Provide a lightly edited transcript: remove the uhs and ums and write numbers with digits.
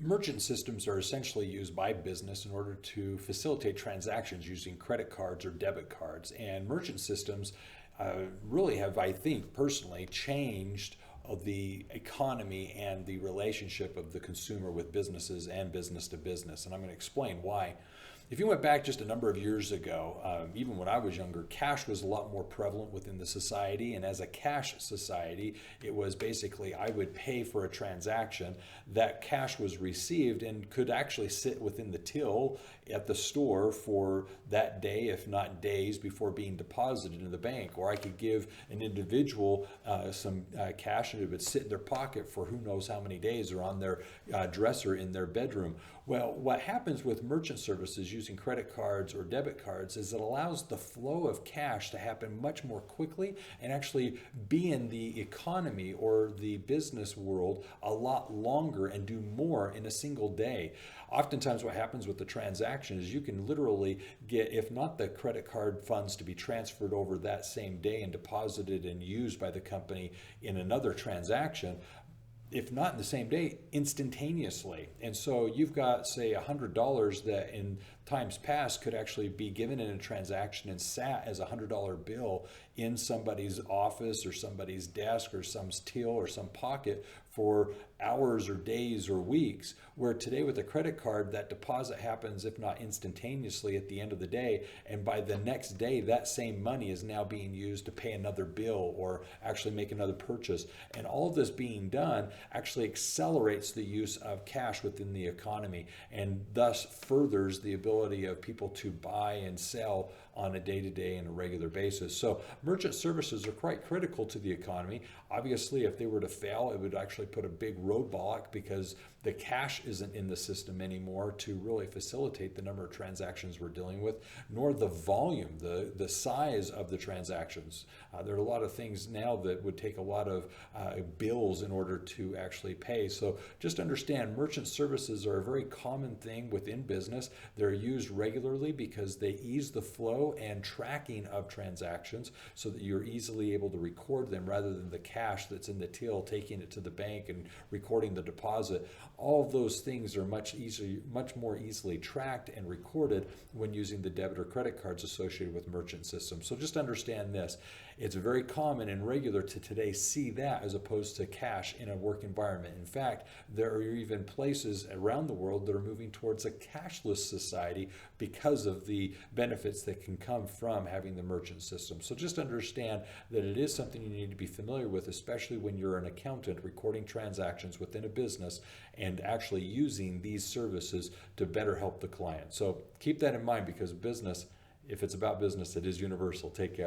Merchant systems are essentially used by business in order to facilitate transactions using credit cards or debit cards. And merchant systems really have, I think, personally changed the economy and the relationship of the consumer with businesses and business to business. And I'm going to explain why. If you went back just a number of years ago, even when I was younger, cash was a lot more prevalent within the society. And as a cash society, it was basically I would pay for a transaction. That cash was received and could actually sit within the till at the store for that day, if not days, before being deposited in the bank. Or I could give an individual some cash and it would sit in their pocket for who knows how many days, or on their dresser in their bedroom. Well, what happens with merchant services using credit cards or debit cards is it allows the flow of cash to happen much more quickly and actually be in the economy or the business world a lot longer and do more in a single day. Oftentimes what happens with the transaction is you can literally get, if not the credit card funds to be transferred over that same day and deposited and used by the company in another transaction, if not in the same day, instantaneously. And so you've got, say, $100 that in times past could actually be given in a transaction and sat as a $100 bill in somebody's office or somebody's desk or some till or some pocket for hours or days or weeks, where today with a credit card, that deposit happens, if not instantaneously, at the end of the day. And by the next day, that same money is now being used to pay another bill or actually make another purchase. And all of this being done actually accelerates the use of cash within the economy and thus furthers the ability of people to buy and sell on a day-to-day and a regular basis. So merchant services are quite critical to the economy. Obviously, if they were to fail, it would actually put a big roadblock because the cash isn't in the system anymore to really facilitate the number of transactions we're dealing with, nor the volume, the size of the transactions. There are a lot of things now that would take a lot of bills in order to actually pay. So just understand, merchant services are a very common thing within business. They're used regularly because they ease the flow and tracking of transactions so that you're easily able to record them rather than the cash that's in the till, taking it to the bank and recording the deposit. All of those things are much more easily tracked and recorded when using the debit or credit cards associated with merchant systems. So just understand this. It's very common and regular to today see that as opposed to cash in a work environment. In fact, there are even places around the world that are moving towards a cashless society because of the benefits that can come from having the merchant system. So just understand that it is something you need to be familiar with, especially when you're an accountant recording transactions within a business and actually using these services to better help the client. So keep that in mind because business, if it's about business, it is universal. Take care.